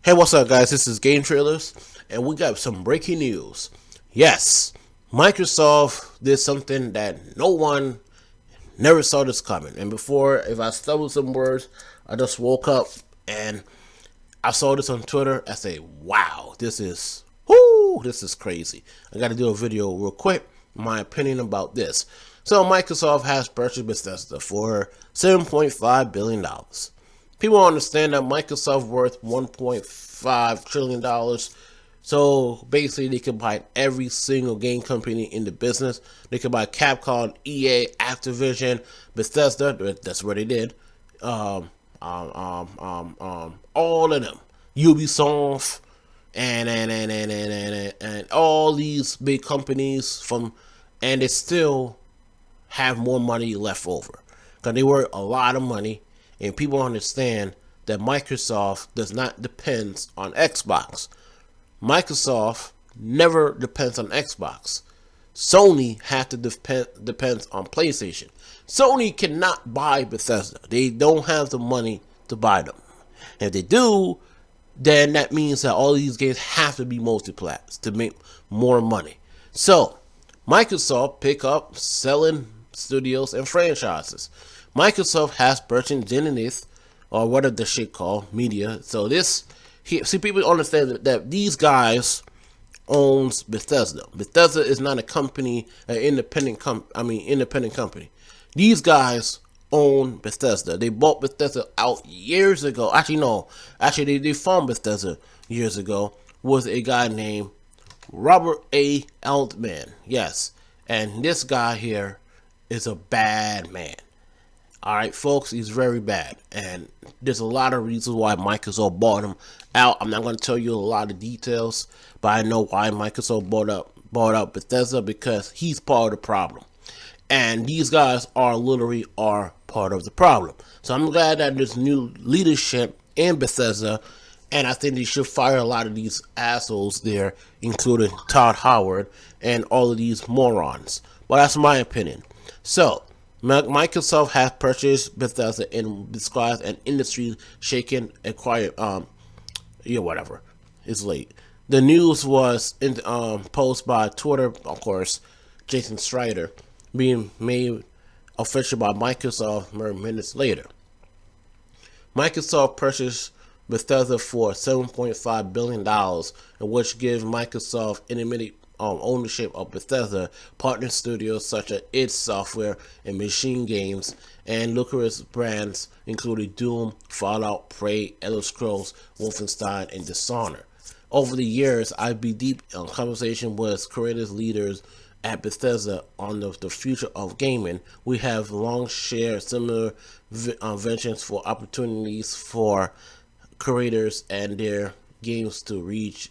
Hey, what's up, guys? This is Game Trailers, and we got some breaking news. Yes, Microsoft did something that no one never saw this coming. And before, if I stumbled some words, I just woke up and I saw this on Twitter. I say, wow, this is crazy. I got to do a video real quick, my opinion about this. So, Microsoft has purchased Bethesda for $7.5 billion. People understand that Microsoft worth $1.5 trillion. So basically, they can buy every single game company in the business. They can buy Capcom, EA, Activision, Bethesda. That's what they did. All of them. Ubisoft and all these big companies and they still have more money left over because they worth a lot of money. And people understand that Microsoft does not depend on Xbox. Microsoft never depends on Xbox. Sony has to depends on PlayStation. Sony cannot buy Bethesda. They don't have the money to buy them. And if they do, then that means that all these games have to be multi-plat to make more money. So, Microsoft pick up selling studios and franchises. Microsoft has purchased ZeniMax, or whatever the shit called, media. So see, people understand that these guys owns Bethesda. Bethesda is not a company, an independent company. These guys own Bethesda. They bought Bethesda out years ago. Actually, they found Bethesda years ago. Was a guy named Robert A. Altman. Yes, and this guy here is a bad man. Alright, folks, he's very bad. And there's a lot of reasons why Microsoft bought him out. I'm not going to tell you a lot of details, but I know why Microsoft bought out Bethesda, because he's part of the problem. And these guys literally part of the problem. So I'm glad that there's new leadership in Bethesda, and I think they should fire a lot of these assholes there, including Todd Howard and all of these morons. But that's my opinion. So, Microsoft has purchased Bethesda and describes an industry shaken and quiet. Whatever. It's late. The news was posted by Twitter, of course, Jason Schreier, being made official by Microsoft mere minutes later. Microsoft purchased Bethesda for $7.5 billion, which gives Microsoft intermediate ownership of Bethesda, partner studios such as id Software and Machine Games, and lucrative brands including Doom, Fallout, Prey, Elder Scrolls, Wolfenstein, and Dishonored. Over the years, I've been deep in conversation with creative leaders at Bethesda on the future of gaming. We have long shared similar visions for opportunities for creators and their games to reach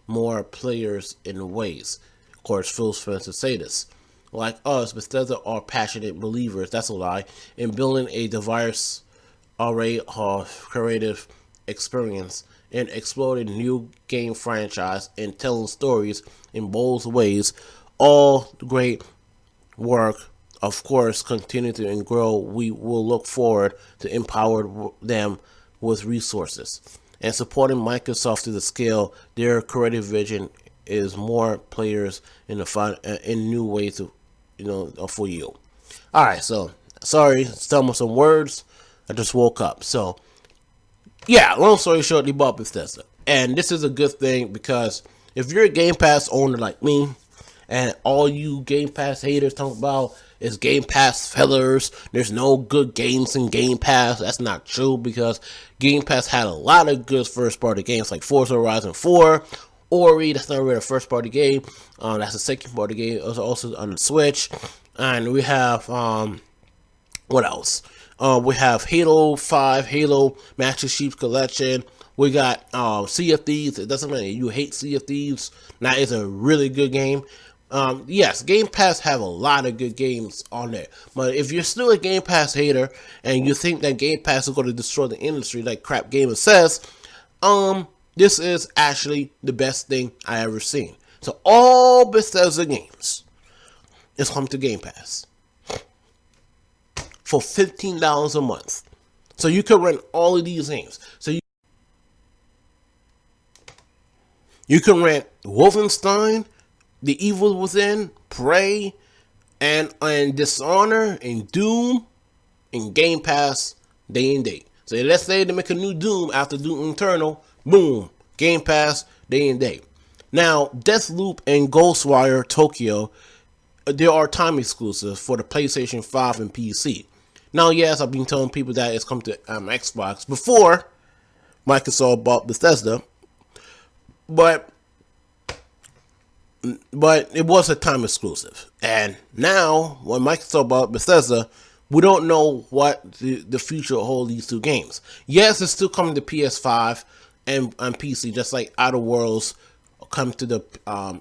more players in ways. Of course, Phil Spencer say this. Like us, Bethesda are passionate believers, that's a lie, in building a diverse array of creative experience and exploring new game franchise and telling stories in bold ways. All great work, of course, continue to grow. We will look forward to empower them with resources and supporting Microsoft to the scale their creative vision is more players in new ways for you. All right, so sorry, stumbled some words. I just woke up. So yeah, long story short, they bought Bethesda, and this is a good thing because if you're a Game Pass owner like me, and all you Game Pass haters talk about is Game Pass fillers, there's no good games in Game Pass. That's not true, because Game Pass had a lot of good first party games like Forza Horizon 4, Ori, that's not really a first party game. That's a second party game. It was also on the Switch. And we have what else? We have Halo 5, Halo Master Chief Collection. We got Sea of Thieves. It doesn't matter. You hate Sea of Thieves. That is a really good game. Yes, Game Pass have a lot of good games on there. But if you're still a Game Pass hater and you think that Game Pass is going to destroy the industry like Crap Gamer says, this is actually the best thing I ever seen. So all Bethesda games is coming to Game Pass for $15 a month. So you can rent all of these games. So You can rent Wolfenstein, The Evil Within, Prey, and Dishonor, and Doom, and Game Pass day and date. So let's say they make a new Doom after Doom Eternal, boom, Game Pass day and date. Now, Deathloop and Ghostwire Tokyo, there are time exclusives for the PlayStation 5 and PC. Now, yes, I've been telling people that it's come to Xbox before Microsoft bought Bethesda, but it was a time exclusive. And now, when Microsoft bought Bethesda, we don't know what the future holds these two games. Yes, it's still coming to PS5 and PC, just like Outer Worlds come to the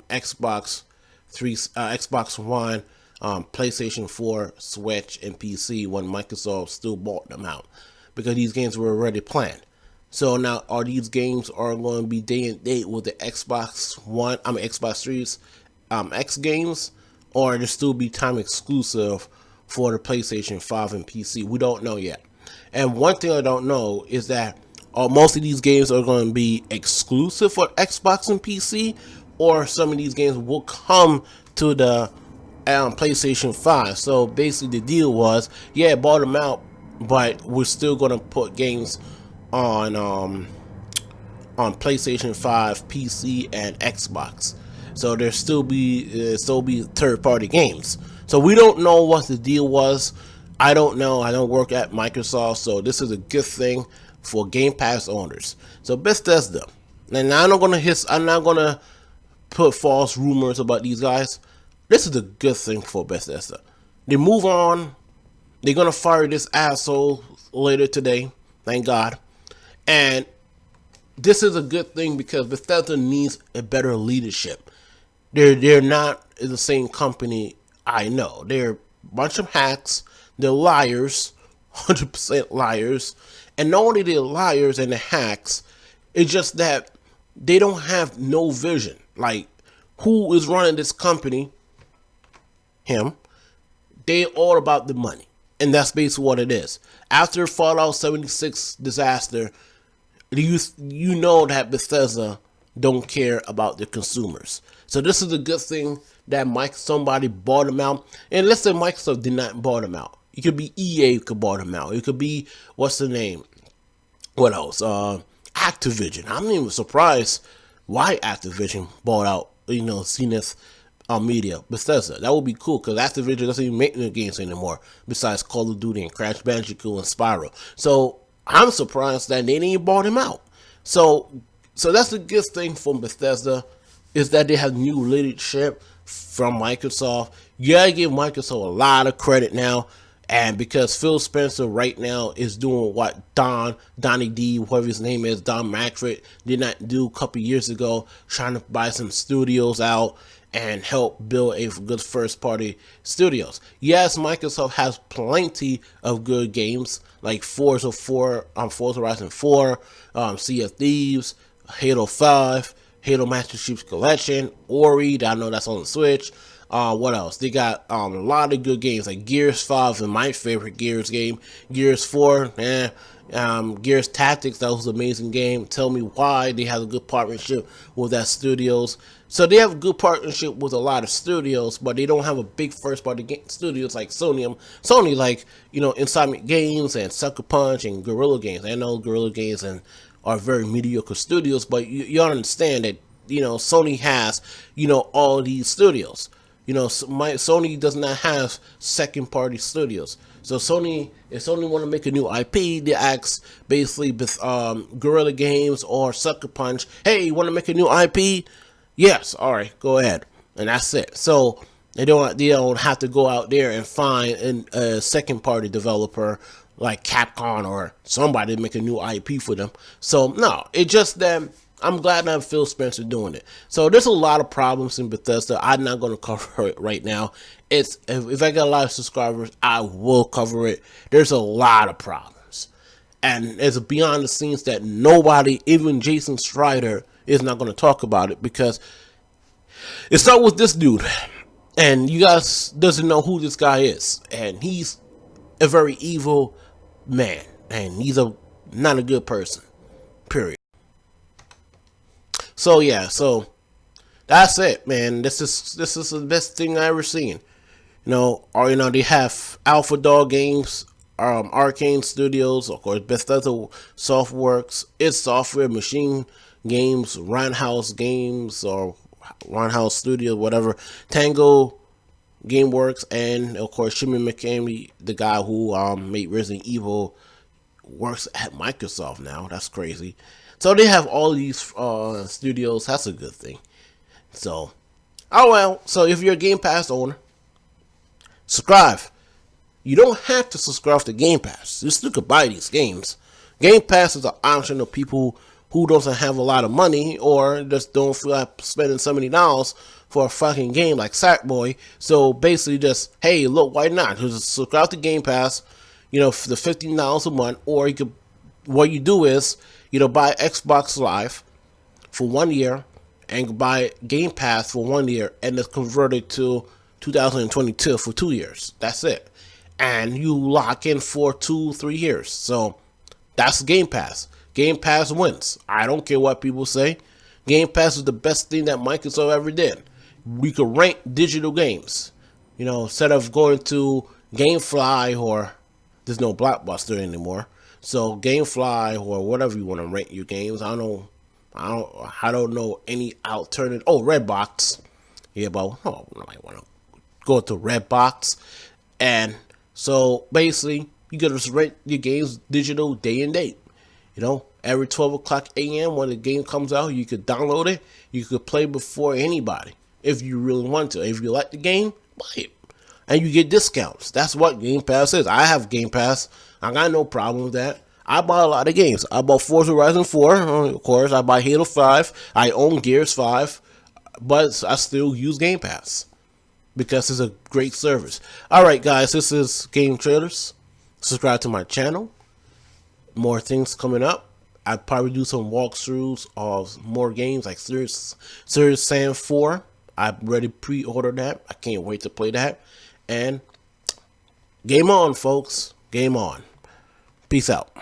Xbox 3, Xbox One, PlayStation 4, Switch, and PC when Microsoft still bought them out, because these games were already planned. So now, are these games going to be day and date with the Xbox One, Xbox Series X games, or there still be time exclusive for the PlayStation 5 and PC? We don't know yet. And one thing I don't know is that most of these games are going to be exclusive for Xbox and PC, or some of these games will come to the PlayStation 5. So basically the deal was, yeah, bought them out, but we're still going to put games on PlayStation 5, PC, and Xbox. So there still be third-party games. So we don't know what the deal was. I don't know. I don't work at Microsoft, so this is a good thing for Game Pass owners. So Bethesda, and I'm not gonna put false rumors about these guys. This is a good thing for Bethesda. They move on. They're gonna fire this asshole later today. Thank God. And this is a good thing because Bethesda needs a better leadership. They're not the same company I know. They're a bunch of hacks. They're liars, 100% liars. And not only they're liars and the hacks, it's just that they don't have no vision. Like, who is running this company? Him. They're all about the money. And that's basically what it is. After Fallout 76 disaster, you know that Bethesda don't care about their consumers. So this is a good thing that somebody bought them out. And let's say Microsoft did not buy them out. It could be EA could buy them out. It could be, what's the name? What else? Activision. I'm even surprised why Activision bought out, Zenith Media, Bethesda. That would be cool, because Activision doesn't even make new games anymore besides Call of Duty and Crash Bandicoot and Spyro. So I'm surprised that they didn't bought him out. So that's the good thing from Bethesda, is that they have new leadership from Microsoft. Yeah, I give Microsoft a lot of credit now, and because Phil Spencer right now is doing what Donnie D, whatever his name is, Don McFred, did not do a couple years ago, trying to buy some studios out and help build a good first-party studios. Yes, Microsoft has plenty of good games like Forza Horizon 4, Sea of Thieves, Halo 5, Halo Master Chief Collection, Ori, I know that's on the Switch. What else? They got a lot of good games like Gears 5 is my favorite Gears game. Gears 4, Gears Tactics, that was an amazing game. Tell me why. They have a good partnership with that studios. So they have a good partnership with a lot of studios, but they don't have a big first-party studios like Sony. Sony, like, Insomniac Games and Sucker Punch and Guerrilla Games. I know Guerrilla Games are very mediocre studios, but you understand that, Sony has, all these studios. Sony does not have second-party studios. So if Sony want to make a new IP, they ask basically Guerrilla Games or Sucker Punch, hey, you want to make a new IP? Yes, all right, go ahead, and that's it. So they don't have to go out there and find a second-party developer like Capcom or somebody to make a new IP for them. So no, it's just that I'm glad that Phil Spencer doing it. So there's a lot of problems in Bethesda. I'm not going to cover it right now. If I get a lot of subscribers, I will cover it. There's a lot of problems, and it's beyond the scenes that nobody, even Jason Strider, is not going to talk about it, because it starts with this dude, and you guys doesn't know who this guy is, and he's a very evil man, and he's not a good person, period. So yeah, so that's it, man. This is the best thing I ever seen. Or they have Alpha Dog Games, Arcane Studios, of course, Bethesda Softworks, its Software, Machine Games, Roundhouse Games, or Roundhouse Studios, whatever, Tango GameWorks, and of course, Shimmy McCamey, the guy who made Resident Evil, works at Microsoft now. That's crazy. So they have all these studios. That's a good thing. So, oh well. So if you're a Game Pass owner, subscribe. You don't have to subscribe to Game Pass. You still could buy these games. Game Pass is an option of people who doesn't have a lot of money or just don't feel like spending so many dollars for a fucking game like Sackboy. So basically just, hey, look, why not? Just subscribe to Game Pass, for the $15 a month, or you could, what you do is, buy Xbox Live for 1 year and buy Game Pass for 1 year and it's converted to 2022 for 2 years. That's it. And you lock in for 2-3 years. So that's Game Pass. Game Pass wins. I don't care what people say. Game Pass is the best thing that Microsoft ever did. We could rank digital games. Instead of going to GameFly, or there's no Blockbuster anymore. So GameFly or whatever you want to rank your games. I don't know any alternative. Oh, Redbox. Yeah, but I want to go to Redbox. And so basically you can just rent your games digital day and date. Every 12 o'clock a.m. when the game comes out, you could download it. You could play before anybody if you really want to. If you like the game, buy it. And you get discounts. That's what Game Pass is. I have Game Pass. I got no problem with that. I buy a lot of games. I bought Forza Horizon 4, of course. I buy Halo 5. I own Gears 5. But I still use Game Pass because it's a great service. Alright, guys. This is Game Trailers. Subscribe to my channel. More things coming up. I'll probably do some walkthroughs of more games like Serious Sam 4. I've already pre-ordered that. I can't wait to play that. And game on, folks. Game on. Peace out.